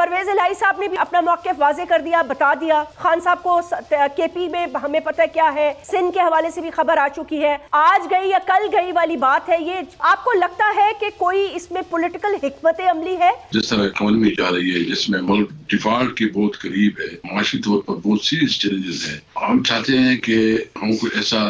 परवेज इलाही साहब ने भी अपना मौक़िफ़ वाज़े कर दिया, बता दिया। खान साहब को केपी में हमें पता है क्या है, सिंध के हवाले से भी खबर आ चुकी है। आज गई या कल गई वाली बात है ये। आपको लगता है कि कोई इसमें पॉलिटिकल हिकमत अमली है? जिस तरह इकॉनमी जा रही है, जिसमें मुल्क डिफॉल्ट के बहुत करीब है, माशी तौर पर बहुत सीरियस चैलेंजेस है, हम चाहते हैं कि हम कोई ऐसा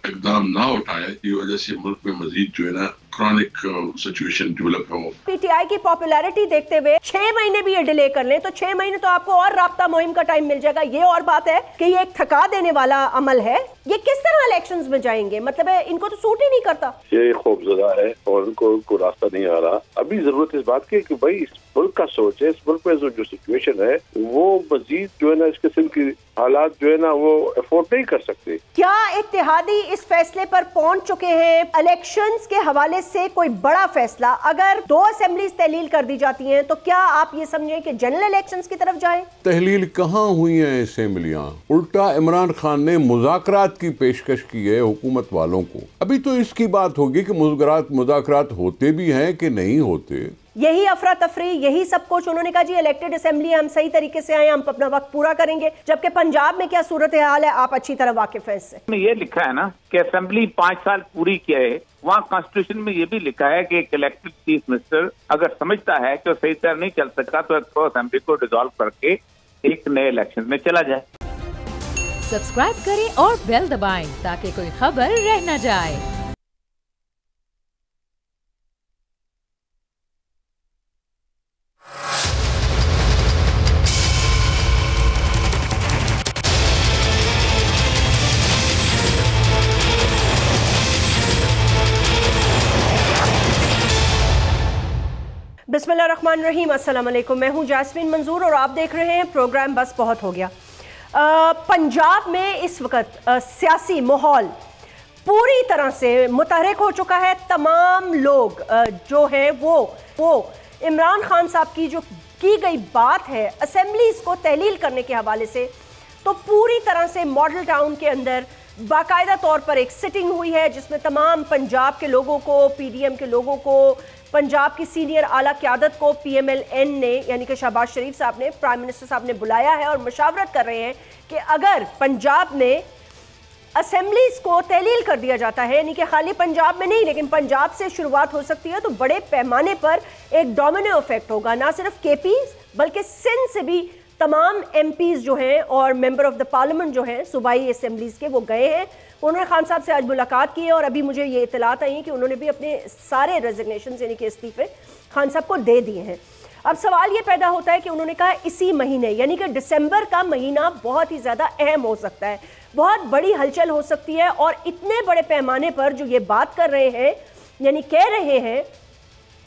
इकदाम ना उठाए की वजह से मुल्क में मजीद जो है ना क्रॉनिक सिचुएशन डेवलप हो। पीटीआई की पॉपुलैरिटी देखते हुए 6 महीने भी ये डिले कर लें तो 6 महीने तो आपको और राब्ता मुहिम का टाइम मिल जाएगा। ये और बात है कि ये एक थका देने वाला अमल है। ये किस तरह इलेक्शंस में जाएंगे? मतलब है इनको तो सूट ही नहीं करता। ये खौफजदा है और उनको रास्ता नहीं आ रहा। अभी जरूरत इस बात की कि भाई इस मुल्क का सोच है, इस मुल्क में जो सिचुएशन है वो मजीद जो है ना इस किस्म की हालात जो है ना वो अफोर्ड नहीं कर सकते। क्या इत्तेहादी इस फैसले पर पहुंच चुके हैं? इलेक्शंस के हवाले से कोई बड़ा फैसला अगर 2 असेंबलीज तहलील कर दी जाती हैं तो क्या आप ये समझें कि जनरल इलेक्शंस की तरफ जाएं? तहलील कहाँ हुई हैं असेंबलियां? उल्टा इमरान खान ने मुज़ाकरात की पेशकश की है हुकूमत वालों को। अभी तो इसकी बात होगी कि मुज़ाकरात होते भी हैं कि नहीं होते। यही अफरा तफरी, यही सब कुछ। उन्होंने कहा जी इलेक्टेड असेंबली हम सही तरीके से आए, हम अपना वक्त पूरा करेंगे। जबकि पंजाब में क्या सूरत हाल है आप अच्छी तरह वाकिफ हैं इससे। ये लिखा है ना कि असेंबली 5 साल पूरी किया है। वहाँ कॉन्स्टिट्यूशन में ये भी लिखा है कि एक इलेक्टेड चीफ मिनिस्टर अगर समझता है कि वो सही तरह नहीं चल सका तो असेंबली को डिसॉल्व करके एक नए इलेक्शन में चला जाए। सब्सक्राइब करें और बेल दबाएं ताकि कोई खबर रह न जाए। बिस्मिल्लाहिर्रहमानिर्रहीम, अस्सलाम वालेकुम। मैं हूं जास्मीन मंजूर और आप देख रहे हैं प्रोग्राम बस बहुत हो गया। पंजाब में इस वक्त सियासी माहौल पूरी तरह से मुतहरिक हो चुका है। तमाम लोग जो हैं वो इमरान खान साहब की जो की गई बात है असेंबलीज को तहलील करने के हवाले से, तो पूरी तरह से मॉडल टाउन के अंदर बाकायदा तौर पर एक सिटिंग हुई है जिसमें तमाम पंजाब के लोगों को, पीडीएम के लोगों को, पंजाब की सीनियर आला क़यादत को PMLN ने यानी कि शहबाज शरीफ साहब ने, प्राइम मिनिस्टर साहब ने बुलाया है और मशावरत कर रहे हैं कि अगर पंजाब में असेंबलीज को तहलील कर दिया जाता है, यानी कि खाली पंजाब में नहीं लेकिन पंजाब से शुरुआत हो सकती है, तो बड़े पैमाने पर एक डोमिनो इफेक्ट होगा। ना सिर्फ KP बल्कि सिंध से भी तमाम MPs जो हैं और मेंबर ऑफ द पार्लियामेंट जो हैं सूबाई असेंबलीज के, वो गए हैं। उन्होंने खान साहब से आज मुलाकात की है और अभी मुझे ये इतलात आई है कि उन्होंने भी अपने सारे रेजिग्नेशन यानी कि इस्तीफे खान साहब को दे दिए हैं। अब सवाल ये पैदा होता है कि उन्होंने कहा इसी महीने यानी कि दिसंबर का महीना बहुत ही ज़्यादा अहम हो सकता है, बहुत बड़ी हलचल हो सकती है। और इतने बड़े पैमाने पर जो ये बात कर रहे हैं, यानी कह रहे हैं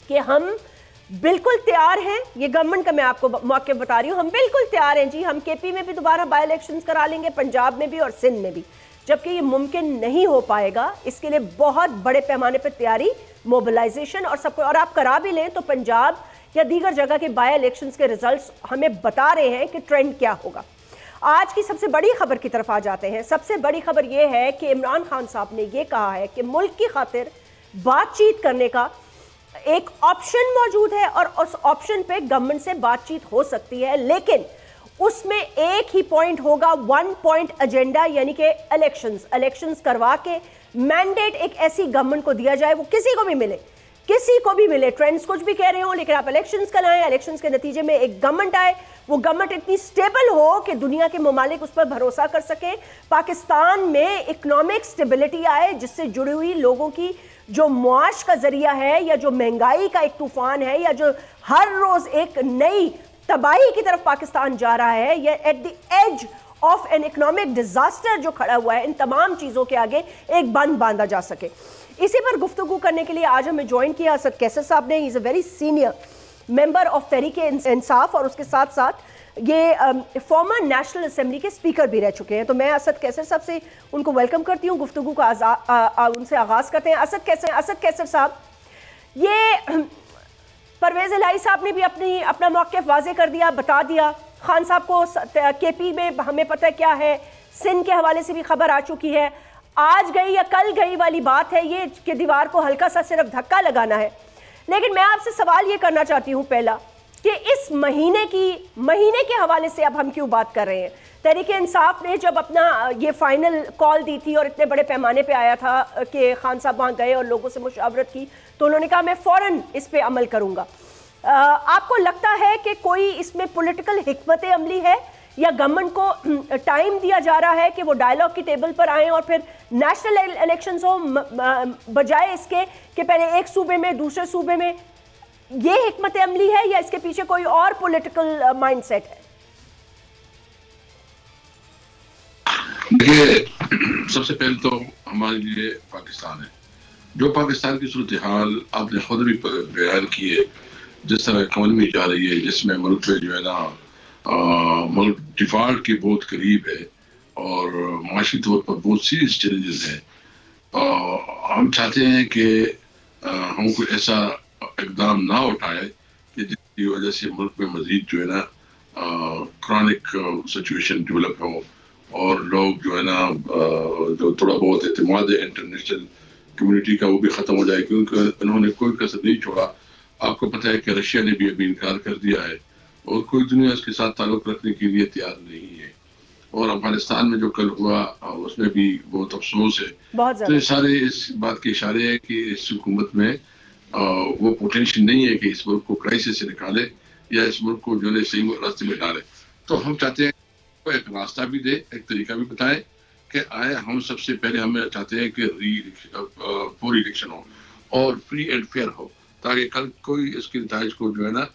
कि हम बिल्कुल तैयार हैं, ये गवर्नमेंट का मैं आपको मौके बता रही हूँ, हम बिल्कुल तैयार हैं जी, हम KP में भी दोबारा बाई इलेक्शंस करा लेंगे, पंजाब में भी और सिंध में भी। जबकि ये मुमकिन नहीं हो पाएगा। इसके लिए बहुत बड़े पैमाने पर तैयारी, मोबिलाइजेशन और सबको, और आप करा भी लें तो पंजाब या दीगर जगह के बाई इलेक्शंस के रिजल्ट्स हमें बता रहे हैं कि ट्रेंड क्या होगा। आज की सबसे बड़ी खबर की तरफ आ जाते हैं। सबसे बड़ी खबर यह है कि इमरान खान साहब ने यह कहा है कि मुल्क की खातिर बातचीत करने का एक ऑप्शन मौजूद है और उस ऑप्शन पे गवर्नमेंट से बातचीत हो सकती है, लेकिन उसमें एक ही पॉइंट होगा, 1 पॉइंट एजेंडा, यानी कि इलेक्शंस करवा के मैंडेट एक ऐसी गवर्नमेंट को दिया जाए, वो किसी को भी मिले, ट्रेंड्स कुछ भी कह रहे हो, लेकिन आप इलेक्शंस कराएं, इलेक्शंस के नतीजे में एक गवर्नमेंट आए, वो गवर्नमेंट इतनी स्टेबल हो कि दुनिया के ममालिक उस पर भरोसा कर सके, पाकिस्तान में इकोनॉमिक स्टेबिलिटी आए जिससे जुड़ी हुई लोगों की जो मुआश का जरिया है या जो महंगाई का एक तूफान है या जो हर रोज एक नई तबाही की तरफ पाकिस्तान जा रहा है, या at the edge of an economic disaster जो खड़ा हुआ है, इन तमाम चीज़ों के आगे एक बंद बांधा जा सके। इसी पर गुफ्तगू करने के लिए आज हमें ज्वाइन किया असद कैसर साहब ने। He is a very senior member of Tehreek-e Insaf और उसके साथ साथ ये फॉर्मर नेशनल असेंबली के स्पीकर भी रह चुके हैं। तो मैं असद कैसर साहब से उनको वेलकम करती हूँ, गुफ्तगू का उनसे आगाज़ करते हैं। असद कैसर साहब, ये परवेज इलाही साहब ने भी अपना मौक़िफ़ वाज़े कर दिया, बता दिया। खान साहब को KP में हमें पता है क्या है, सिंध के हवाले से भी खबर आ चुकी है। आज गई या कल गई वाली बात है ये कि दीवार को हल्का सा सिर्फ धक्का लगाना है। लेकिन मैं आपसे सवाल ये करना चाहती हूँ पहला, कि इस महीने के हवाले से अब हम क्यों बात कर रहे हैं। तहरीक इंसाफ ने जब अपना ये फाइनल कॉल दी थी और इतने बड़े पैमाने पे आया था कि खान साहब वहाँ गए और लोगों से मुशावरत की, तो उन्होंने कहा मैं फ़ौरन इस पे अमल करूँगा। आपको लगता है कि कोई इसमें पॉलिटिकल हिकमत अमली है या गवर्नमेंट को टाइम दिया जा रहा है कि वो डायलॉग की टेबल पर आएँ और फिर नेशनल इलेक्शंस हो बजाय इसके कि पहले एक सूबे में दूसरे सूबे में? ये हिकमत अमली है या इसके पीछे कोई और पॉलिटिकल माइंडसेट है? देखिए, सबसे पहले तो हमारे लिए पाकिस्तान है। जो पाकिस्तान की सूरत हाल आपने खुद भी बयान की है, जिस तरह इकॉनमी जा रही है, जिसमें मुल्क में जो है ना मुल्क डिफॉल्ट के बहुत करीब है और माशी तौर पर बहुत सीरियस चैलेंजेस हैं। हम चाहते हैं कि हम कोई ऐसा इकदाम ना उठाए कि जिसकी वजह से मुल्क में मजीद जो है ना क्रॉनिक सिचुएशन डेवलप हो और लोग जो है ना जो थोड़ा बहुत एतमाद है इंटरनेशनल कम्युनिटी का वो भी ख़त्म हो जाए, क्योंकि उन्होंने कोई कसर नहीं छोड़ा। आपको पता है कि रशिया ने भी अभी इनकार कर दिया है और कोई दुनिया इसके साथ ताल्लुक़ रखने के लिए तैयार नहीं है। और अफगानिस्तान में जो कल हुआ उसमें भी बहुत अफसोस है। तो ये सारे इस बात के इशारे हैं कि इस हुकूमत में वो पोटेंशियल नहीं है कि इस मुल्क को क्राइसिस से निकाले या इस मुल्क को जो है सही रास्ते में डाले। तो हम चाहते हैं कि एक रास्ता भी दे, एक तरीका भी बताए कि आए हम सबसे पहले हमें चाहते हैं कि पूरी इलेक्शन हो और फ्री एंड फेयर हो, ताकि कल कोई इसके नताइज को जो है ना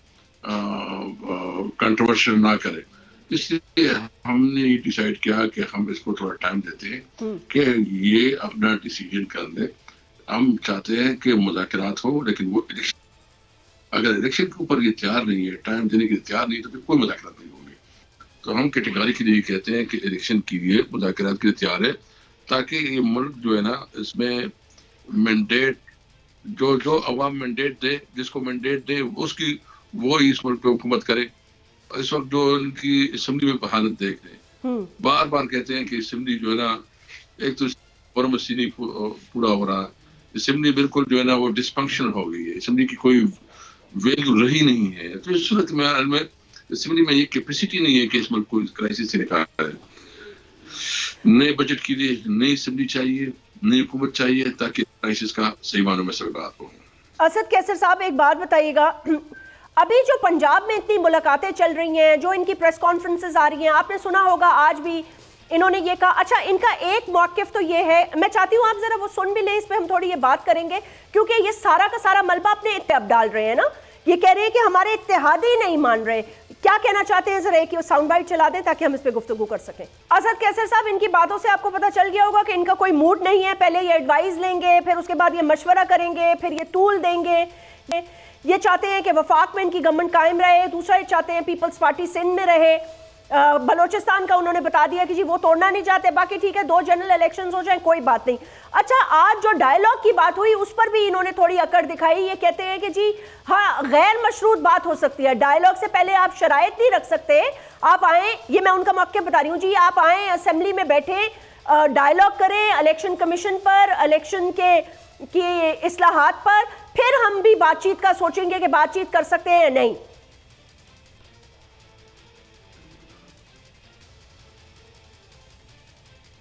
कंट्रोवर्शियल ना करे। इसलिए हमने ये डिसाइड किया कि हम इसको थोड़ा टाइम देते हैं कि ये अपना डिसीजन कर ले। हम चाहते हैं कि मुज़ाकरात हो, लेकिन वो इलेक्शन, अगर इलेक्शन के ऊपर ये तैयार नहीं है, टाइम देने के लिए तैयार नहीं है, तो फिर कोई मुज़ाकरात नहीं होंगे। तो हम कैटेगरी के लिए कहते हैं कि इलेक्शन के लिए मुज़ाकरात के लिए तैयार है, ताकि ये मुल्क जो है ना इसमें मैंडेट जो अवाम मैंडेट दे, जिसको मैंडेट दे उसकी वो इस मुल्क पे हुकूमत करे। इस वक्त जो उनकी असम्बली में हालत देख रहे हैं, बार बार कहते हैं कि असम्बली जो है ना एक तो फॉर्मेसी नहीं पूरा हो रहा, असम्बली बिल्कुल जो है ना वो डिसफंक्शनल हो गई है, असम्बली की कोई वैल्यू रही नहीं है। तो इस सूरत में असम्बली में ये कैपेसिटी नहीं है कि इस मुल्क को इस क्राइसिस से निकाला है। नए बजट के लिए नई असम्बली चाहिए, नई हुकूमत चाहिए, ताकि क्राइसिस का सही मानों में सवाल हो। असद कैसर साहब, एक बात बताइएगा, अभी जो पंजाब में इतनी मुलाकातें चल रही हैं, जो इनकी प्रेस कॉन्फ्रेंसेस आ रही हैं, आपने सुना होगा आज भी इन्होंने ये कहा। अच्छा, इनका एक मौक़िफ़ तो ये है, मैं चाहती हूँ आप जरा वो सुन भी लें, इस पे हम थोड़ी ये बात करेंगे, क्योंकि ये सारा का सारा मलबा अपने इत्तेहाद डाल रहे हैं ना। ये कह रहे हैं कि हमारे इत्तेहादी नहीं मान रहे। क्या कहना चाहते हैं, जरा एक साउंड बाइट चला दें ताकि हम इस पे गुफ्तगू कर सकें। असद कैसर साहब, इनकी बातों से आपको पता चल गया होगा कि इनका कोई मूड नहीं है। पहले ये एडवाइस लेंगे, फिर उसके बाद ये मशवरा करेंगे, फिर ये टूल देंगे। ये चाहते हैं कि वफाक में इनकी गवर्नमेंट कायम रहे, दूसरा ये चाहते हैं पीपल्स पार्टी सिंध में रहे। बलोचिस्तान का उन्होंने बता दिया कि जी वो तोड़ना नहीं चाहते, बाकी ठीक है 2 जनरल इलेक्शंस हो जाए कोई बात नहीं। अच्छा, आज जो डायलॉग की बात हुई उस पर भी इन्होंने थोड़ी अकड़ दिखाई। ये कहते हैं कि जी हाँ, गैर मशरूत बात हो सकती है, डायलॉग से पहले आप शराइत नहीं रख सकते, आप आए, ये मैं उनका मौक़िफ़ बता रही हूँ जी, आप आए असेंबली में बैठे, डायलॉग करें इलेक्शन कमीशन पर, इलेक्शन के इस्लाहात पर, फिर हम भी बातचीत का सोचेंगे कि बातचीत कर सकते हैं या नहीं।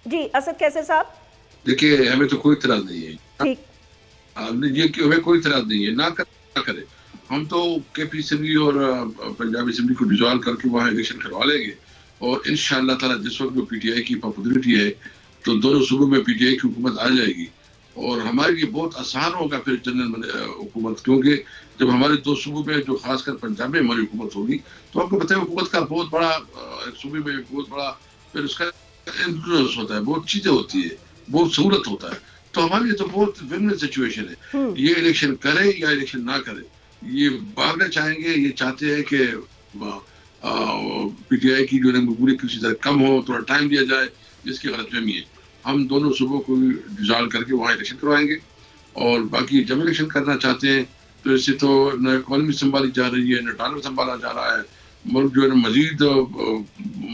जी असद कैसर साहब, देखिए हमें तो कोई इतराज नहीं है, ठीक, ये कि हमें कोई इतराज नहीं है, ना करे। हम तो केपी असेंबली और पंजाब असेंबली को डिसॉल्व करके वहाँ इलेक्शन करवा लेंगे और इंशाअल्लाह ताला जिस वक्त में पीटीआई की पॉपुलरिटी है तो दोनों सूबों में पीटीआई की हुकूमत आ जाएगी और हमारे लिए बहुत आसान होगा फिर जनरल हुकूमत, क्योंकि जब हमारे 2 सूबों में जो खासकर पंजाब में हमारी हुकूमत होगी तो आपको पता है हुकूमत का बहुत बड़ा सूबे में बहुत बड़ा फिर उसका इन्फ्लुएंस होता है, बहुत चीजें होती है, बहुत सहूलत होता है। तो हमारे लिए तो बहुत विन सिचुएशन है, ये इलेक्शन करे या इलेक्शन ना करे, ये भागना चाहेंगे, ये चाहते हैं कि पीटीआई की जो है मकबूलियत किसी तरह कम हो, थोड़ा टाइम दिया जाए, जिसकी गलतफहमी है। हम दोनों सूबों को डिसॉल्व करके वहाँ इलेक्शन करवाएंगे और बाकी जब इलेक्शन करना चाहते हैं तो इससे तो न इकॉनमी संभाली जा रही है, न डॉलर संभाला जा रहा है, मुल्क जो है मजीद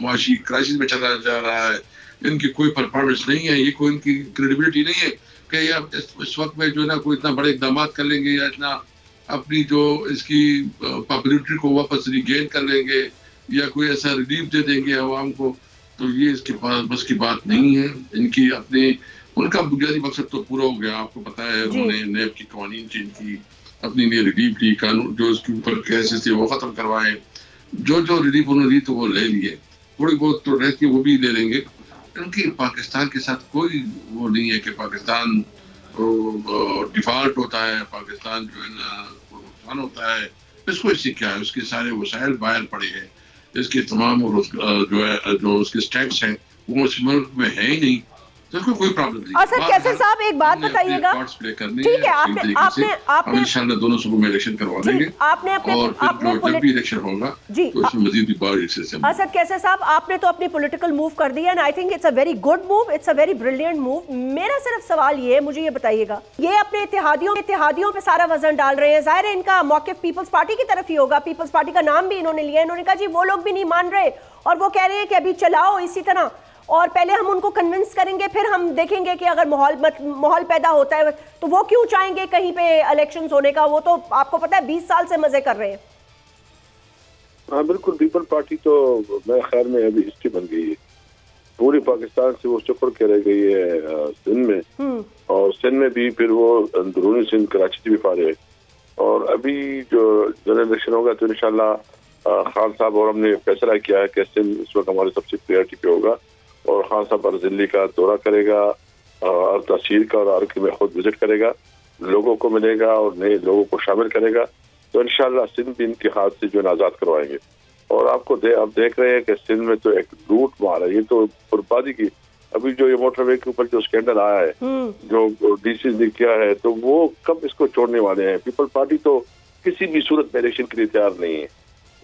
माशी क्राइसिस में चला जा रहा है, इनकी कोई परफॉर्मेंस नहीं है, ये कोई इनकी क्रेडिबिलिटी नहीं है कि यार इस वक्त में जो है ना कोई इतना बड़े इकदाम कर लेंगे या इतना अपनी जो इसकी पॉपुलरिटी को वापस रिगेन कर लेंगे या कोई ऐसा रिलीफ दे देंगे आवाम को, तो ये इसके पास बस की बात नहीं है। इनकी अपने उनका बुनियादी मकसद तो पूरा हो गया, आपको पता है। उन्होंने नैब की कवानीन चेंज की, अपनी लिए रिलीफ ली, कानून जो उसके ऊपर केसेस थे वो खत्म करवाए, जो रिलीफ उन्होंने ली तो वो ले लिए, थोड़ी बहुत तो रहती वो भी ले लेंगे। क्योंकि पाकिस्तान के साथ कोई वो नहीं है कि पाकिस्तान डिफॉल्ट होता है, पाकिस्तान जो है ना नुकसान होता है। इसको इससे क्या है, उसके सारे वसाइल बाहर पड़े हैं, इसके तमाम जो है जो उसके स्टैक्स हैं वो इस मुल्क में है ही नहीं, तो कोई प्रॉब्लम नहीं। असद कैसर साहब एक बात बताइएगा, ठीक है, आपने इंशाल्लाह दोनों सूबों में इलेक्शन करवा देंगे, आपने अपने जब भी इलेक्शन होगा जी तो उसमें मजीद भी बार इलेक्शन। असद कैसर साहब, आपने तो अपनी पॉलिटिकल मूव कर दिया and I think it's a very good move, it's a very brilliant move. मेरा सिर्फ सवाल ये है, मुझे ये बताइएगा, ये अपने इत्तेहादियों पे सारा वजन डाल रहे हैं, जाहिर है इनका मौक़िफ़ पीपल्स पार्टी की तरफ ही होगा, पीपल्स पार्टी का नाम भी इन्होंने लिया, इन्होंने कहा जी वो लोग भी नहीं मान रहे और वो कह रहे हैं कि अभी चलाओ इसी तरह, और पहले हम उनको कन्विंस करेंगे, फिर हम देखेंगे कि अगर माहौल पैदा होता है तो वो क्यों चाहेंगे कहीं पे इलेक्शंस होने का, वो तो आपको पता है 20 साल से मजे कर रहे हैं। हाँ बिल्कुल, पीपल पार्टी तो मेरे ख्याल में अभी हिस्ट्री बन गई है, पूरी पाकिस्तान से वो सफर के रह गई है सिंध में, और सिंध में भी फिर वो अंदरूनी सिंध कराची से भी फारे, और अभी जो जनरल इलेक्शन होगा तो इंशाल्लाह खान साहब और हमने फैसला किया है कि सिंध इस वक्त हमारे सबसे प्रायोरिटी पे होगा, और खान साहब अर्जिली का दौरा करेगा, तहसील का और आरके में खुद विजिट करेगा, लोगों को मिलेगा और नए लोगों को शामिल करेगा, तो इंशाल्लाह सिंध भी इनके हाथ से जो आज़ाद करवाएंगे। और आप देख रहे हैं कि सिंध में तो एक लूट मार है, ये तो बर्बादी की। अभी जो ये मोटरवे के ऊपर जो स्कैंडल आया है, जो डीसी ने किया है, तो वो कब इसको छोड़ने वाले हैं? पीपल पार्टी तो किसी भी सूरत में इलेक्शन के लिए तैयार नहीं है,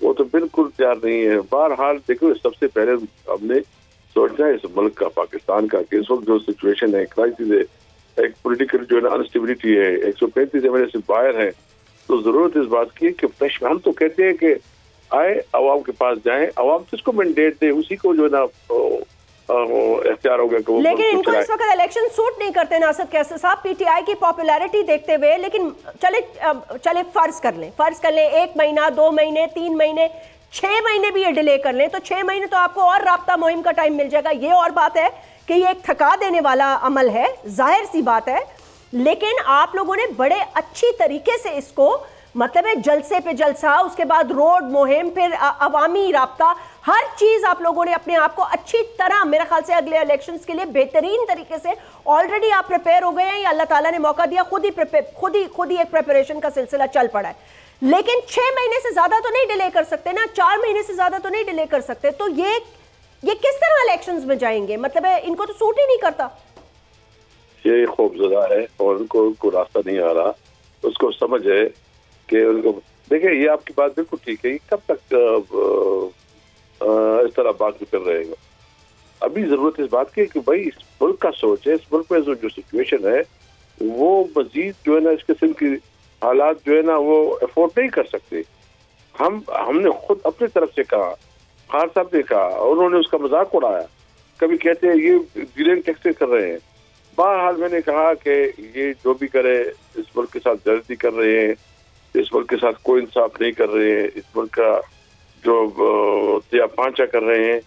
वो तो बिल्कुल तैयार नहीं है। बहरहाल देखो, सबसे पहले हमने सोचना है इस मुल्क का, पाकिस्तान का, कि इस वक्त जो सिचुएशन है, क्राइसिस है, एक पॉलिटिकल जो है ना अनस्टेबिलिटी है, 135 एमएलए से बाहर है, तो जरूरत इस बात की है कि फ्रेश, हम तो कहते हैं कि आए अवाम के पास जाएं, अवाम किसको मैंडेट दे उसी को जो है ना इख्तियार होगा कि वो, लेकिन इनको इस वक्त इलेक्शन सूट नहीं करते ना असद कैसर साहब, पीटीआई की पॉपुलैरिटी देखते हुए। लेकिन चले फर्ज कर लें 1 महीना, 2 महीने, 3 महीने, 6 महीने भी ये डिले कर लें, तो 6 महीने तो आपको और राब्ता मुहिम का टाइम मिल जाएगा। ये और बात है कि ये एक थका देने वाला अमल है, जाहिर सी बात है, लेकिन आप लोगों ने बड़े अच्छी तरीके से इसको, मतलब है जलसे पे जलसा, उसके बाद रोड मुहिम, फिर अवामी राब्ता, हर चीज आप लोगों ने अपने आप को अच्छी तरह, मेरे ख्याल से अगले इलेक्शंस के लिए बेहतरीन तरीके से ऑलरेडी आप प्रिपेयर हो गए हैं, या अल्लाह ताला ने मौका दिया, खुद ही एक प्रिपरेशन का सिलसिला चल पड़ा है। लेकिन 6 महीने से ज्यादा तो नहीं डिले कर सकते ना, 4 महीने से ज्यादा तो नहीं डिले कर सकते, तो ये किस तरह इलेक्शंस में जाएंगे? मतलब है इनको तो सूट ही नहीं करता। ये खौफजदा है और उनको रास्ता नहीं आ रहा, उसको समझ है कि उनको, देखिए ये आपकी बात बिल्कुल ठीक है, कब तक इस तरह बात कर रहेगा? अभी जरूरत इस बात की कि भाई इस मुल्क का सोच है, इस मुल्क में जो सिचुएशन है वो मजीद जो है ना, इस किस्म की हालात जो है ना वो अफोर्ड नहीं कर सकते। हमने खुद अपनी तरफ से कहा, खान साहब ने कहा, और उन्होंने उसका मजाक उड़ाया, कभी कहते हैं ये डिलेंग टैक्सेस कर रहे हैं। बहरहाल मैंने कहा कि ये जो भी करे, इस मुल्क के साथ जल्दी कर रहे हैं, इस मुल्क के साथ कोई इंसाफ नहीं कर रहे हैं, इस मुल्क का जो तिया पांचा कर रहे हैं,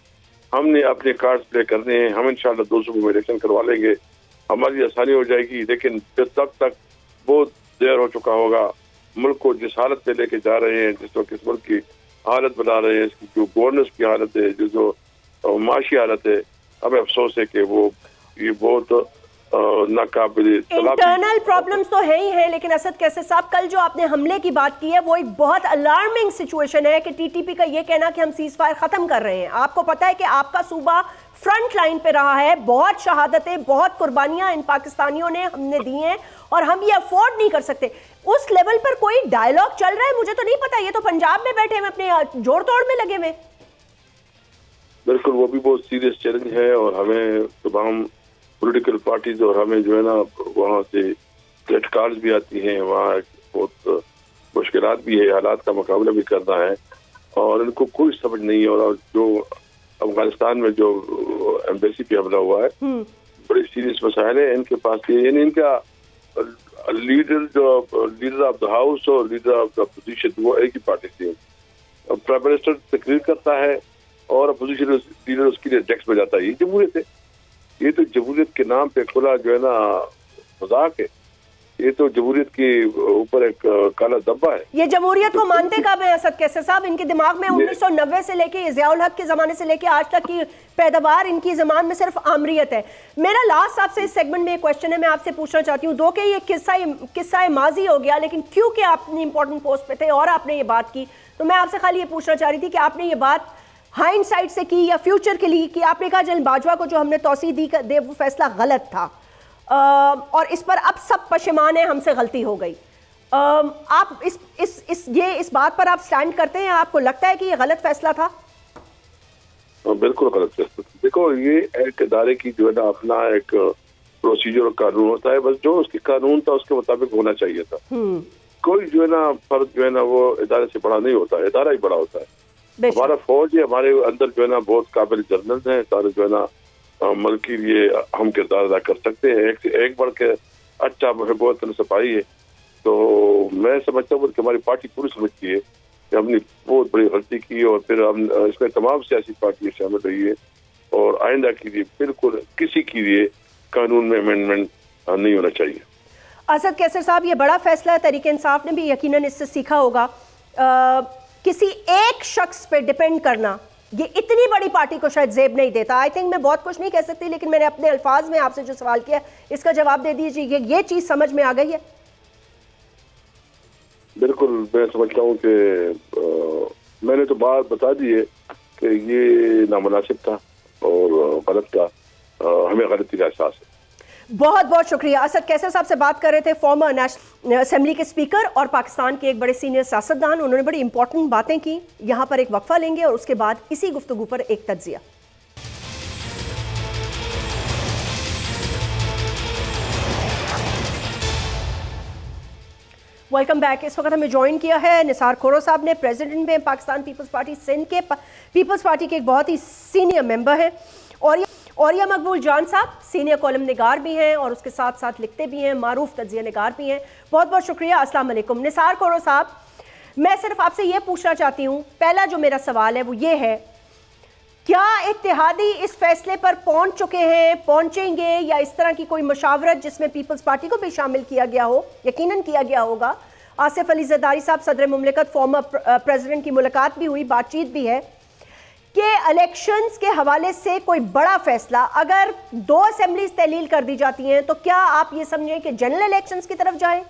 हमने अपने कार्ड्स प्ले करने हैं। हम इंशाल्लाह 200 में इलेक्शन करवा लेंगे, हमारी आसानी हो जाएगी। लेकिन तब तक बहुत देर हो चुका होगा। मुल्क को जिस हालत में लेके जा रहे हैं, जिस वक्त इस मुल्क की हालत बना रहे हैं, इसकी जो गवर्नेंस की हालत है, जो माशी हालत है, हमें अफसोस है कि वो ये बहुत नाकाबिल इंटरनल प्रॉब्लम्स तो है ही है। लेकिन असद कैसर साहब, कल जो आपने हमले की बात की है वो एक बहुत अलार्मिंग सिचुएशन है कि टीटीपी का ये कहना कि हम सीज फायर खत्म कर रहे हैं। आपको पता है कि आपका सूबा फ्रंट लाइन पे रहा है, बहुत शहादतें, बहुत कुर्बानियां इन पाकिस्तानियों ने हमने दी हैं, और हम ये अफोर्ड नहीं कर सकते। उस लेवल पर कोई डायलॉग चल रहा है? मुझे तो नहीं पता, ये तो पंजाब में बैठे हैं अपने जोड़ तोड़ में लगे हुए। बिल्कुल, वो भी बहुत सीरियस चैलेंज है, और हमें तमाम पॉलिटिकल पार्टीज और हमें जो है ना वहाँ से क्रेडिट कार्ड भी आती हैं, वहाँ बहुत मुश्किलात भी है, हालात का मुकाबला भी करना है, और इनको कोई समझ नहीं है। और जो अफगानिस्तान में जो एम्बेसी पे हमला हुआ है, बड़े सीरियस मसाइल है इनके पास। यानी इनका लीडर ऑफ द हाउस और लीडर ऑफ द अपोजिशन वो एक ही पार्टी से। प्राइम मिनिस्टर तकरीर करता है और अपोजिशन लीडर उसके लिए डेस्क में जाता है। ये जमहूरियत है। ये तो जमहूरियत के नाम पे खुला जो है ना मजाक है। ये तो जमहूरियत के ऊपर एक काला धब्बा है। ये जमहूरियत को मानते कब है असद कैसर साहब? इनके दिमाग में 1990 से लेके ज़ियाउल हक के ज़माने से लेके आज तक की पैदावार इनकी ज़बान में सिर्फ आमरीत है। मेरा लास्ट आपसे इस सेगमेंट में एक क्वेश्चन है, मैं आपसे पूछना चाहती हूँ। दो के ये किस्सा माजी हो गया, लेकिन क्योंकि आपने इंपॉर्टेंट पोस्ट पे थे और आपने ये बात की, तो मैं आपसे खाली ये पूछना चाह रही थी कि आपने ये बात हाइंडसाइट से की या फ्यूचर के लिए की? आपने कहा जनरल बाजवा को जो हमने तौसीह दी दे वो फैसला गलत था और इस पर अब सब पशेमान है, हमसे गलती हो गई। आप इस बात पर आप स्टैंड करते हैं? आपको लगता है कि ये गलत फैसला था? बिल्कुल गलत फैसला। देखो, ये एक इदारे की जो है ना अपना एक प्रोसीजर और कानून होता है, बस जो उसके कानून था उसके मुताबिक होना चाहिए था। कोई जो है ना फर्द जो है ना वो इदारे से बड़ा नहीं होता, इदारा ही बड़ा होता है। हमारा फौज है, हमारे अंदर जो है ना बहुत काबिल जनरल हैं, सारे जो है ना मुल्क के लिए हम किरदार अदा कर सकते हैं। एक बढ़ के अच्छा बहुत सफाई है। तो मैं समझता हूँ कि हमारी पार्टी पूरी समझती है कि हमने बहुत बड़ी गलती की और फिर हम इसमें तमाम सियासी पार्टियां शामिल रही है और आइंदा के लिए बिल्कुल किसी के लिए कानून में अमेंडमेंट नहीं होना चाहिए। असद कैसर साहब, ये बड़ा फैसला है, तहरीक इंसाफ ने भी यकीनन इससे सीखा होगा। किसी एक शख्स पे डिपेंड करना ये इतनी बड़ी पार्टी को शायद जेब नहीं देता। आई थिंक मैं बहुत कुछ नहीं कह सकती, लेकिन मैंने अपने अल्फाज में आपसे जो सवाल किया इसका जवाब दे दीजिए। ये चीज समझ में आ गई है? बिल्कुल, मैं समझता हूँ कि मैंने तो बात बता दी है कि ये नामुनासिब था और गलत था। हमें गलती का एहसास है। बहुत बहुत शुक्रिया। असद कैसर साहब से बात कर रहे थे, फॉर्मर नेशनल असेंबली के स्पीकर और पाकिस्तान के एक बड़े सीनियर सियासतदान। उन्होंने बड़ी इंपॉर्टेंट बातें की। यहां पर एक वक्फा लेंगे और उसके बाद इसी गुफ्तगू पर एक तज्जिया। Welcome back. इस वक्त हमें ज्वाइन किया है निसार खोरो साहब ने, प्रेसिडेंट में पाकिस्तान पीपल्स पार्टी सिंध के, पीपल्स पार्टी के एक बहुत ही सीनियर मेंबर हैं। और यह मकबूल जान साहब सीनियर कॉलम निगार भी हैं और उसके साथ साथ लिखते भी हैं, मारूफ तज्जिया निगार भी हैं। बहुत बहुत शुक्रिया। अस्सलाम वालेकुम। निसार खोरो साहब, मैं सिर्फ आपसे ये पूछना चाहती हूँ, पहला जो मेरा सवाल है वो ये है, क्या इत्तेहादी इस फैसले पर पहुंच चुके हैं, पहुंचेंगे, या इस तरह की कोई मशावरत जिसमें पीपल्स पार्टी को भी शामिल किया गया हो? यकीनन किया गया होगा। आसिफ अली जरदारी साहब सदर मुमलिकत फॉर्मर प्रेसिडेंट की मुलाकात भी हुई, बातचीत भी है कि इलेक्शंस के हवाले से कोई बड़ा फैसला अगर 2 असेंबलीज तहलील कर दी जाती हैं तो क्या आप ये समझें कि जनरल इलेक्शंस की तरफ जाएं,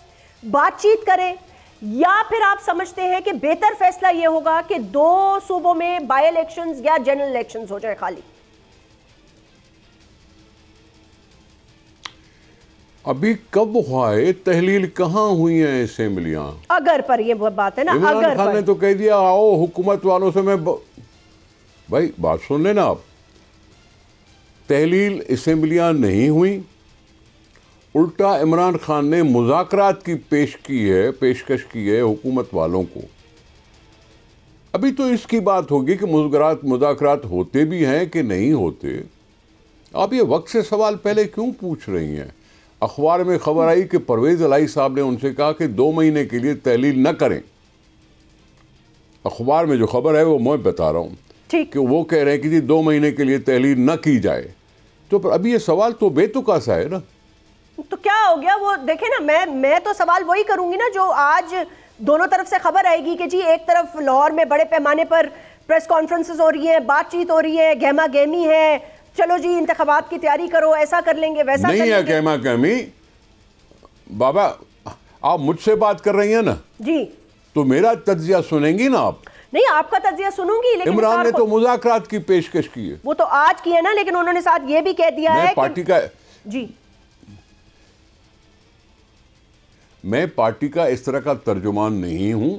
बातचीत करें, या फिर आप समझते हैं कि बेहतर फैसला ये होगा कि 2 सूबों में बाय इलेक्शंस या जनरल इलेक्शंस हो जाए खाली? अभी कब हुआ है तहलील, कहाँ हुई हैं असेंबलियां? अगर पर ये बात है ना, इमरान खान ने तो कह दिया आओ हुकूमत वालों से। मैं भाई बात सुन लेना आप, तहलील असेंबलियां नहीं हुई, उल्टा इमरान खान ने मुज़ाकरात की पेशकश की है हुकूमत वालों को। अभी तो इसकी बात होगी कि मुज़ाकरात होते भी हैं कि नहीं होते। आप ये वक्त से सवाल पहले क्यों पूछ रही हैं? अखबार में खबर आई कि परवेज इलाही साहब ने उनसे कहा कि 2 महीने के लिए तहलील न करें। अखबार में जो खबर है वो मैं बता रहा हूँ कि वो कह रहे हैं कि जी 2 महीने के लिए तहलील न की जाए। तो अभी ये सवाल तो बेतुका सा है ना। तो क्या हो गया वो देखें ना, मैं तो सवाल वही करूंगी ना जो आज दोनों तरफ से खबर आएगी कि जी एक तरफ लाहौर में बड़े पैमाने पर प्रेस कॉन्फ्रेंसेस हो रही है, बातचीत हो रही है, गहमा गहमी है, चलो जी इंतखाबात की तैयारी करो, ऐसा कर लेंगे वैसा नहीं कर है लेंगे। गहमा गहमी बाबा, आप मुझसे बात कर रही हैं ना जी, तो मेरा तज्जिया सुनेंगी ना आप? नहीं, आपका तज्जिया सुनूंगी, लेकिन इमरान ने तो मुज़ाकरात की पेशकश की है, वो तो आज की है ना, लेकिन उन्होंने साथ ये भी कह दिया है पार्टी का जी, मैं पार्टी का इस तरह का तर्जुमान नहीं हूं।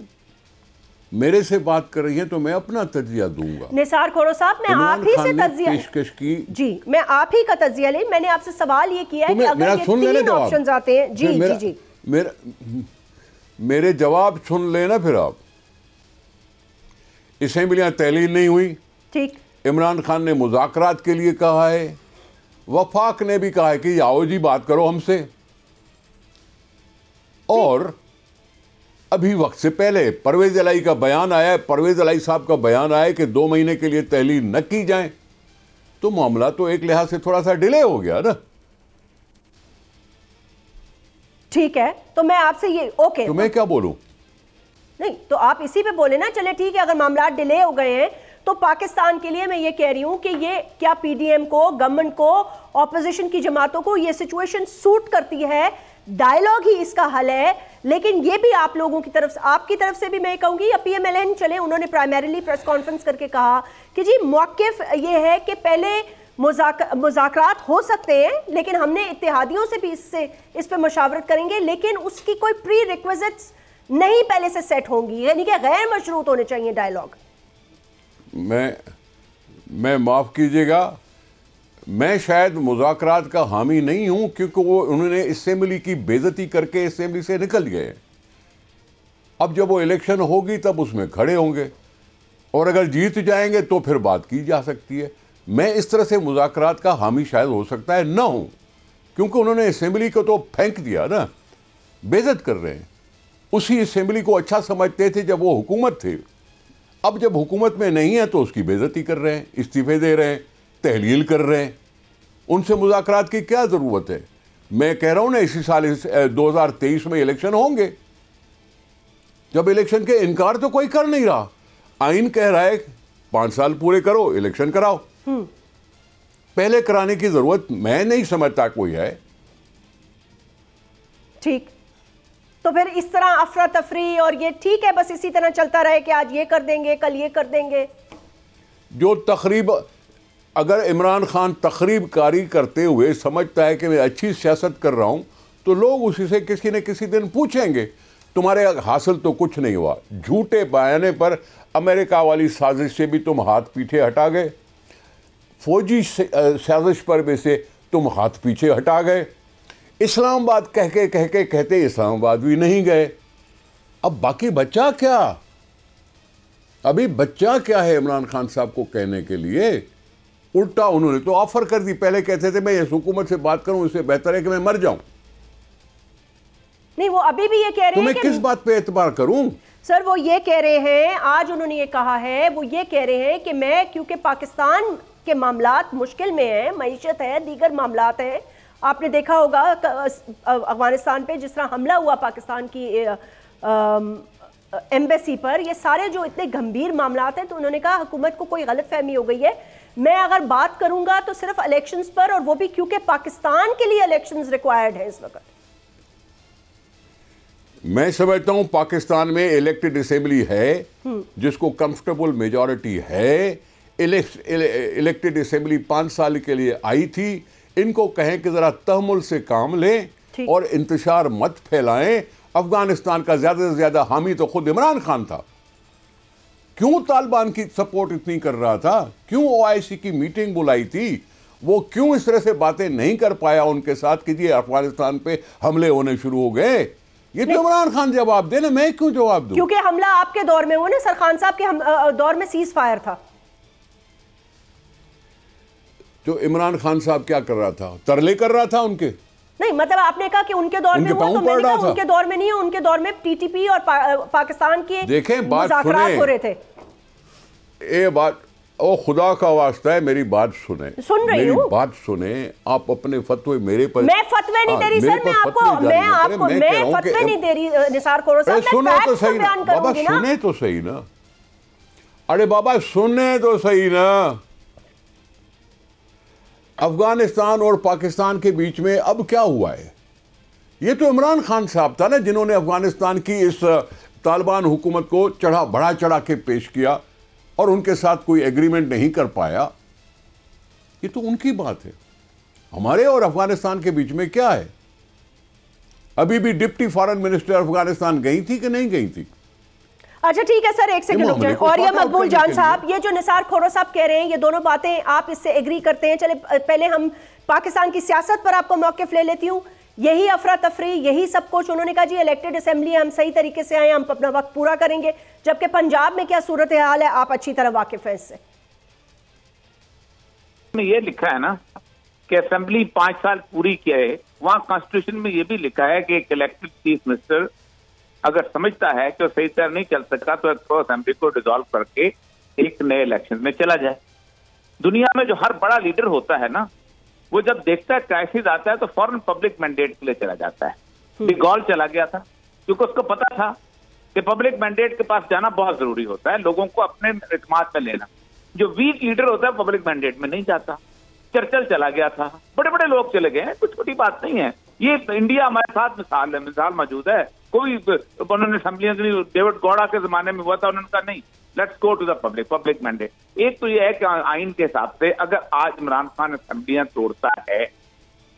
मेरे से बात कर रही हैं तो मैं अपना तज्जिया दूंगा। निसार खोरो साहब, मैं आप ही से तज्जिया पेशकश की जी, मैं आप ही का तज्जिया ले। मैंने आपसे सवाल ये किया है कि अगर ये 3 ऑप्शंस आते हैं जी जी जी, मेरे जवाब सुन लेना। फिर आप, असेंबलियां तहलील नहीं हुई, ठीक, इमरान खान ने मुज़ाकरात के लिए कहा है, वफाक ने भी कहा है कि आओ जी बात करो हमसे। और अभी वक्त से पहले परवेज इलाही का बयान आया है, परवेज इलाही साहब का बयान आया है कि 2 महीने के लिए तहलील न की जाए, तो मामला तो एक लिहाज से थोड़ा सा डिले हो गया ना। ठीक है, तो मैं आपसे ये ओके, तो मैं क्या बोलूं? नहीं तो आप इसी पे बोले ना। चले ठीक है, अगर मामला डिले हो गए हैं तो पाकिस्तान के लिए मैं ये कह रही हूं कि ये क्या पीडीएम को, गवर्नमेंट को, ऑपोजिशन की जमातों को ये सिचुएशन सूट करती है? डायलॉग ही इसका हल है। लेकिन ये भी आप लोगों की तरफ से, आपकी तरफ से भी मैं कहूंगी, या पीएमएलएन चले, उन्होंने प्राइमरीली प्रेस कॉन्फ्रेंस करके कहा कि जी मौक़िफ़ ये है कि पहले मुज़ाकरात हो सकते हैं, लेकिन हमने इत्तेहादियों से भी इस पे मशावरत करेंगे, लेकिन उसकी कोई प्री रिक्विजिट्स नहीं पहले से सेट होंगी, यानी कि गैर मशरूत होने चाहिए डायलॉग। मैं माफ़ कीजिएगा, मैं शायद मुज़ाकरात का हामी नहीं हूं, क्योंकि वो उन्होंने असेंबली की बेइज्जती करके असेंबली से निकल गए। अब जब वो इलेक्शन होगी तब उसमें खड़े होंगे, और अगर जीत जाएंगे तो फिर बात की जा सकती है। मैं इस तरह से मुज़ाकरात का हामी शायद हो सकता है ना हूं, क्योंकि उन्होंने असेंबली को तो फेंक दिया ना, बेइज्जत कर रहे हैं। उसी असेंबली को अच्छा समझते थे जब वो हुकूमत थे, अब जब हुकूमत में नहीं है तो उसकी बेइज्जती कर रहे हैं, इस्तीफे दे रहे हैं, तहलील कर रहे हैं। उनसे मुज़ाकरात की क्या ज़रूरत है? मैं कह रहा हूं ना, इसी साल 2023 में इलेक्शन होंगे। जब इलेक्शन के इनकार तो कोई कर नहीं रहा, आइन कह रहा है 5 साल पूरे करो, इलेक्शन कराओ। पहले कराने की जरूरत मैं नहीं समझता कोई है। ठीक, तो फिर इस तरह अफरा तफरी और ये ठीक है, बस इसी तरह चलता रहे कि आज ये कर देंगे, कल ये कर देंगे। जो तकरीब, अगर इमरान खान तकरीब कारी करते हुए समझता है कि मैं अच्छी सियासत कर रहा हूं, तो लोग उसी से किसी न किसी दिन पूछेंगे तुम्हारे हासिल तो कुछ नहीं हुआ। झूठे बयाने पर अमेरिका वाली साजिश से भी तुम हाथ पीछे हटा गए, फौजी साजिश पर भी से तुम हाथ पीछे हटा गए, इस्लामाबाद कहते इस्लामाबाद भी नहीं गए। अब बाकी बच्चा क्या? अभी बच्चा क्या है इमरान खान साहब को कहने के लिए? उल्टा उन्होंने तो ऑफर कर दी। पहले कहते थे मैं इस हुकूमत से बात करूं, इससे बेहतर है कि मैं मर जाऊं। नहीं, वो अभी भी ये कह रहे हैं। तो मैं किस बात पे एतबार करूं? सर वो ये कह रहे हैं, आज उन्होंने ये कहा है, वो ये कह रहे हैं कि मैं, क्योंकि पाकिस्तान के मामलात मुश्किल में है, मईशत है, दीगर मामलात हैं। आपने देखा होगा अफगानिस्तान पे जिस तरह हमला हुआ पाकिस्तान की एम्बेसी पर, ये सारे जो इतने गंभीर मामलात हैं। तो उन्होंने कहा हुकूमत को कोई गलत फहमी हो गई है, मैं अगर बात करूंगा तो सिर्फ इलेक्शंस पर, और वो भी क्योंकि पाकिस्तान के लिए इलेक्शंस रिक्वायर्ड है इस वक्त। मैं समझता हूं पाकिस्तान में इलेक्टेड असेंबली है जिसको कंफर्टेबल मेजॉरिटी है। इलेक्टेड असेंबली 5 साल के लिए आई थी। इनको कहें कि जरा तहमुल से काम लें और इंतशार मत फैलाएं। अफगानिस्तान का ज्यादा से ज्यादा हामी तो खुद इमरान खान था। क्यों तालिबान की सपोर्ट इतनी कर रहा था? क्यों ओआईसी की मीटिंग बुलाई थी? वो क्यों इस तरह से बातें नहीं कर पाया उनके साथ कि जी अफगानिस्तान पे हमले होने शुरू हो गए? ये तो इमरान खान जवाब दे ना, मैं क्यों जवाब दूं? क्योंकि हमला आपके दौर में हुआ ना, सर खान साहब के दौर में सीज फायर था। तो इमरान खान साहब क्या कर रहा था? तरले कर रहा था उनके? नहीं, मतलब आपने कहा कि उनके दौर में हुआ, तो मैंने कहा उनके दौर में नहीं है। उनके दौर में टीटीपी और पाकिस्तान के मुज़ाकरात हो रहे थे। ये बात, ओ खुदा का वास्ता है मेरी बात सुने, सुन रही हूं, मेरी बात सुने। आप अपने फतवे मेरे पर, मैं फतवे नहीं दे रही सर, मैं फतवे नहीं दे रही निसार खोरो साहब, सुने तो सही ना बाबा, सुने तो सही ना। अरे बाबा सुने तो सही ना। अफगानिस्तान और पाकिस्तान के बीच में अब क्या हुआ है? ये तो इमरान खान साहब था ना जिन्होंने अफगानिस्तान की इस तालिबान हुकूमत को बढ़ा चढ़ा के पेश किया और उनके साथ कोई एग्रीमेंट नहीं कर पाया। ये तो उनकी बात है। हमारे और अफगानिस्तान के बीच में क्या है? अभी भी डिप्टी फॉरेन मिनिस्टर अफगानिस्तान गई थी कि नहीं गई थी? अच्छा ठीक है सर, एक सेकंड रुक जाए। और ये मकबूल जान साहब, ये जो निसार खोरो साहब कह रहे हैं, ये दोनों बातें आप इससे एग्री करते हैं? चले पहले हम पाकिस्तान की सियासत पर आपको मौक़िफ़ ले लेती हूँ। यही अफरा तफरी, यही सब कुछ, उन्होंने कहा जी इलेक्टेड असेंबली हम सही तरीके से आए, हम अपना वक्त पूरा करेंगे। जबकि पंजाब में क्या सूरत हाल है, आप अच्छी तरह वाकिफ है इससे। ये लिखा है ना कि असेंबली 5 साल पूरी किए वहां कॉन्स्टिट्यूशन में ये भी लिखा है कि एक इलेक्टेड चीफ मिनिस्टर अगर समझता है कि वो सही तरह नहीं चल सका तो असेंबली को डिसॉल्व करके एक नए इलेक्शन में चला जाए। दुनिया में जो हर बड़ा लीडर होता है ना, वो जब देखता है क्राइसिस आता है तो फौरन पब्लिक मैंडेट के लिए चला जाता है। डिगॉल चला गया था क्योंकि उसको पता था कि पब्लिक मैंडेट के पास जाना बहुत जरूरी होता है, लोगों को अपने इत्मीनान में लेना। जो वीक लीडर होता है पब्लिक मैंडेट में नहीं जाता। चर्चिल चला गया था, बड़े बड़े लोग चले गए हैं, कुछ छोटी बात नहीं है। ये इंडिया हमारे साथ मिसाल मौजूद है। कोई उन्होंने असेंबलियां, डेविड गौड़ा के जमाने में हुआ था, उन्होंने कहा नहीं, let's go to the public mandate. एक तो यह है कि आइन के हिसाब से अगर आज इमरान खान असेंबलियां तोड़ता है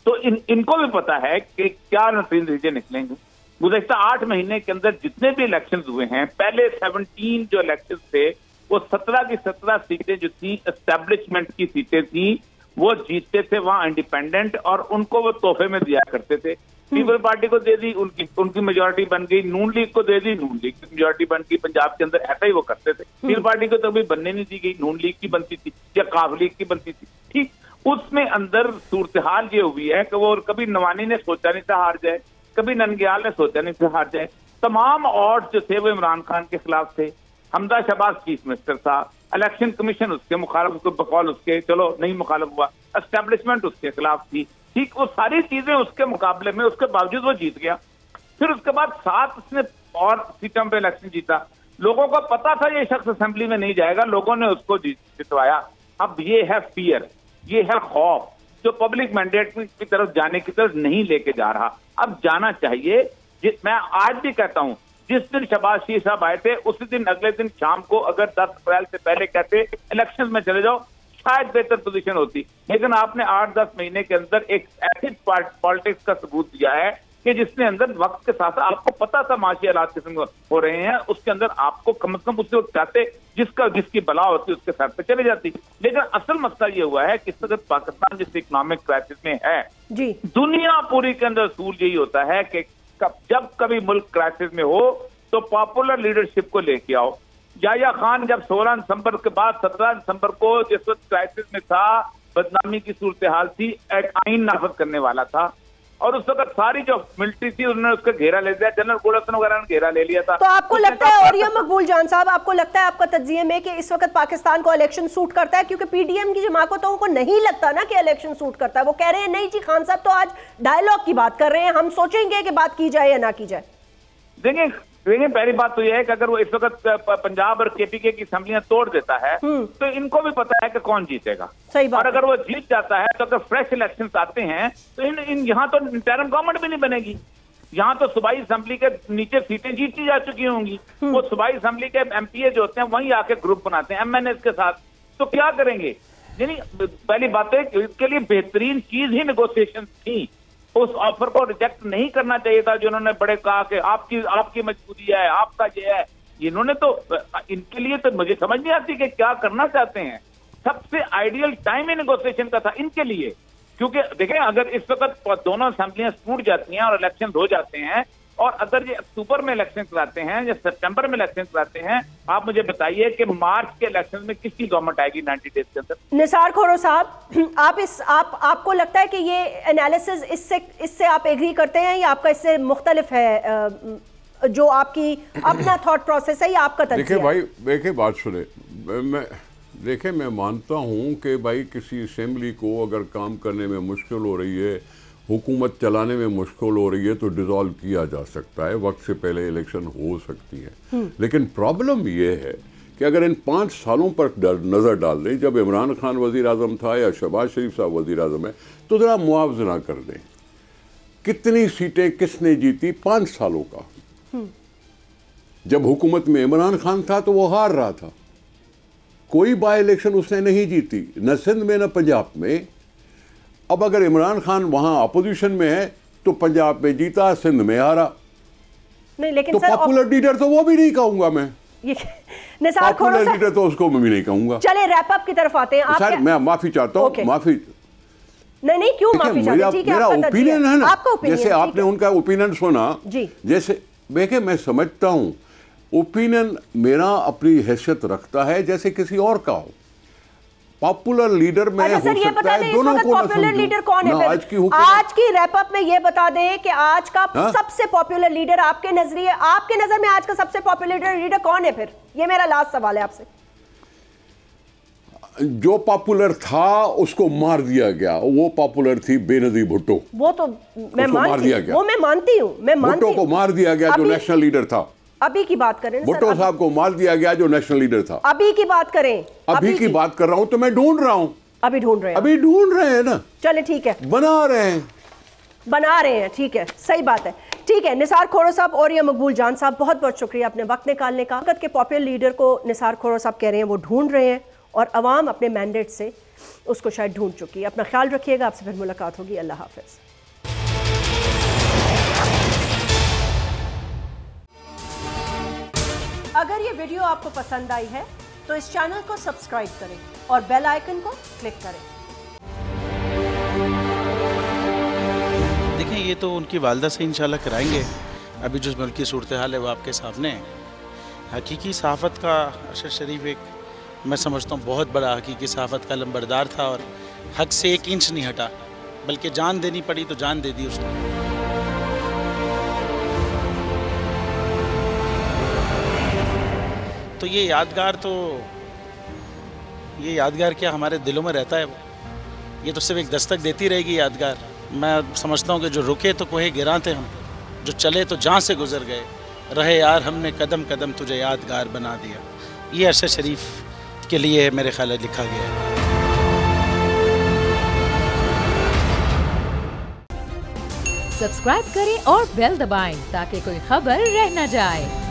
तो इनको भी पता है कि क्या नतीजे निकलेंगे। गुज़श्ता 8 महीने के अंदर जितने भी इलेक्शन हुए हैं, पहले 17 जो इलेक्शन थे वो 17 की 17 सीटें जो थी एस्टेब्लिशमेंट की सीटें थी, वो जीतते थे वहां इंडिपेंडेंट, और उनको वो तोहफे में दिया करते थे। पीपल पार्टी को दे दी, उनकी मेजोरिटी बन गई। नून लीग को दे दी, नून लीग की मेजोरिटी बन गई। पंजाब के अंदर ऐसा ही वो करते थे। पीपल पार्टी को तो अभी बनने नहीं दी गई, नून लीग की बनती थी या काफ लीग की बनती थी। ठीक, उसमें अंदर सूरत हाल ये हुई है कि वो कभी नवानी ने सोचा नहीं था हार जाए, कभी ननग्याल ने सोचा नहीं था हार जाए। तमाम ऑड्स जो थे वो इमरान खान के खिलाफ थे। हमदा शहबाज चीफ मिनिस्टर था, इलेक्शन कमीशन उसके मुखालिफ, उसको बकौल उसके चलो नहीं मुखालिफ हुआ, एस्टेब्लिशमेंट उसके खिलाफ थी। ठीक, वो सारी चीजें उसके मुकाबले में, उसके बावजूद वो जीत गया। फिर उसके बाद 7 उसने और सीटों पे इलेक्शन जीता। लोगों को पता था ये शख्स असेंबली में नहीं जाएगा, लोगों ने उसको जितवाया। अब ये है फियर, ये है खौफ, जो पब्लिक मैंडेट की तरफ जाने की तरफ नहीं लेके जा रहा। अब जाना चाहिए। मैं आज भी कहता हूं, जिस दिन शहबाज शरीफ साहब आए थे उसी दिन अगले दिन शाम को अगर 10 अप्रैल से पहले कहते इलेक्शन में चले जाओ, शायद बेहतर पोजीशन होती। लेकिन आपने 8-10 महीने के अंदर एक ऐसी पॉलिटिक्स का सबूत दिया है कि जिसने अंदर वक्त के साथ आपको पता था माशी हालात किस्म हो रहे हैं, उसके अंदर आपको कम से कम उससे चाहते जिसकी बला होती उसके सर पे चले जाती। लेकिन असल मसला ये हुआ है कि अगर पाकिस्तान जिस इकोनॉमिक क्राइसिस में है जी, दुनिया पूरी के अंदर असूल यही होता है कि जब कभी मुल्क क्राइसिस में हो तो पॉपुलर लीडरशिप को लेके आओ। याह्या खान जब 16 दिसंबर के बाद 17 दिसंबर को जिस वक्त क्राइसिस में था, बदनामी की सूरत हाल थी, एक आइन नाफज करने वाला था, और उस वक्त सारी जो मिलिट्री थी उन्होंने उसका घेरा ले लिया, जनरल गोलसन वगैरह ने घेरा ले लिया था। तो आपको लगता है, और ये मकबूल जान साहब, आपको लगता है आपका तज्जिये में कि इस वक्त पाकिस्तान को इलेक्शन सूट करता है? क्योंकि पीडीएम की जमातों को नहीं लगता ना कि इलेक्शन सूट करता है। वो कह रहे हैं नहीं जी, खान साहब तो आज डायलॉग की बात कर रहे हैं, हम सोचेंगे कि बात की जाए या ना की जाए। देखिए, पहली बात तो यह है कि अगर वो इस वक्त पंजाब और केपीके की असेंबलियां तोड़ देता है तो इनको भी पता है कि कौन जीतेगा। सही बात। और अगर वो जीत जाता है तो अगर फ्रेश इलेक्शन आते हैं तो यहाँ तो इंटरिम गवर्नमेंट भी नहीं बनेगी। यहाँ तो सूबाई असेंबली के नीचे सीटें जीती जा चुकी होंगी। वो सूबाई असेंबली के एमपीए जो होते हैं वहीं आके ग्रुप बनाते हैं एमएनएस के साथ, तो क्या करेंगे? यानी पहली बात है, इसके लिए बेहतरीन चीज ही नेगोशिएशन थी। उस ऑफर को रिजेक्ट नहीं करना चाहिए था जो उन्होंने बड़े कहा कि आपकी मजबूरी है, आपका ये है। इन्होंने तो, इनके लिए तो मुझे समझ नहीं आती कि क्या करना चाहते हैं। सबसे आइडियल टाइम ही नेगोशिएशन का था इनके लिए, क्योंकि देखें अगर इस वक्त दोनों असेंबलियां टूट जाती हैं और इलेक्शन हो जाते हैं, और अगर ये अक्टूबर में इलेक्शन कराते हैं या सितंबर में इलेक्शन कराते हैं, आप मुझे बताइए कि मार्च के इलेक्शन में किसकी गवर्नमेंट आएगी 90 डेज के अंदर? निसार खोरो साहब, आपको लगता है कि ये एनालिसिस इससे आप एग्री करते हैं या आपका इससे मुख्तलिफ है, जो आपकी अपना थॉट प्रोसेस है या आपका तरीका? देखिए भाई, देखिए बात सुने, मैं मानता हूँ कि भाई किसी असेंबली को अगर काम करने में मुश्किल हो रही है, हुकूमत चलाने में मुश्किल हो रही है, तो डिसॉल्व किया जा सकता है, वक्त से पहले इलेक्शन हो सकती है। लेकिन प्रॉब्लम ये है कि अगर इन 5 सालों पर नज़र डाल दें, जब इमरान खान वज़ीर आज़म था या शहबाज शरीफ साहब वज़ीर आज़म है, तो ज़रा मुआवजा कर दें, कितनी सीटें किसने जीती 5 सालों का। जब हुकूमत में इमरान खान था तो वो हार रहा था, कोई बाई इलेक्शन उसने नहीं जीती, न सिंध में न पंजाब में। अब अगर इमरान खान वहां अपोजिशन में है तो पंजाब में जीता, सिंध में हारा। नहीं, लेकिन तो पॉपुलर लीडर तो वो भी नहीं कहूंगा मैं, पॉपुलर लीडर तो उसको मैं भी नहीं कहूंगा। चले रैप अप की तरफ आते हैं। सर मैं माफी चाहता हूँ, माफी नहीं, क्यों माफी चाहते हैं? मेरा ओपिनियन है ना, जैसे आपने उनका ओपिनियन सुना जी, जैसे देखिए मैं समझता हूँ ओपिनियन मेरा अपनी हैसियत रखता है जैसे किसी और का हो। पॉपुलर लीडर में अच्छा हो सर, ये सकता बता है दें दोनों इस को वक्त ना पॉपुलर समझूं। लीडर कौन है ना फिर? आज की रैप अप में ये बता दें कि आज का हाँ? सबसे पॉपुलर लीडर आपके नजर में आज का सबसे पॉपुलर लीडर कौन है फिर? ये मेरा लास्ट सवाल है आपसे। जो पॉपुलर था उसको मार दिया गया, वो पॉपुलर थी बेनजीर भुट्टो। वो तो मैं मानती हूँ, वो मैं मानती हूँ, भुट्टो को मार दिया गया जो नेशनल लीडर था। अभी की बात करें, भुट्टो साहब को मार दिया गया जो नेशनल लीडर था। अभी की बात करें, अभी की बात कर रहा हूं, तो मैं ढूंढ रहा हूं। अभी ढूंढ रहे हैं, अभी ढूंढ रहे हैं ना। चले ठीक है, बना रहे हैं, ठीक है, सही बात है। ठीक है, निसार खोरो साहब और या मकबूल जान साहब, बहुत बहुत शुक्रिया अपने वक्त निकालने का। वक्त के पॉपुलर लीडर को निसार खोरो साहब कह रहे हैं वो ढूंढ रहे हैं, और अवाम अपने मैंडेट से उसको शायद ढूंढ चुकी है। अपना ख्याल रखिएगा, आपसे फिर मुलाकात होगी। अल्लाह हाफिज। अगर ये वीडियो आपको पसंद आई है तो इस चैनल को सब्सक्राइब करें और बेल आइकन को क्लिक करें। देखें, ये तो उनकी वालदा से इंशाल्लाह कराएंगे। अभी जो मुल्क की सूरत हाल है वो आपके सामने है। हकीकी सहाफ़त का अरशद शरीफ एक, मैं समझता हूँ, बहुत बड़ा हकीकी सहाफ़त का लंबरदार था और हक से 1 इंच नहीं हटा, बल्कि जान देनी पड़ी तो जान दे दी उसने। तो ये यादगार क्या हमारे दिलों में रहता है, ये तो सिर्फ एक दस्तक देती रहेगी यादगार। मैं समझता हूँ कि जो रुके तो कोहे गिरा थे हम, जो चले तो जहाँ से गुजर गए, रहे यार हमने कदम कदम तुझे यादगार बना दिया। ये अरशद शरीफ के लिए मेरे ख्याल लिखा गया है। सब्सक्राइब करें और बेल दबाएं ताकि कोई खबर रह न जाए।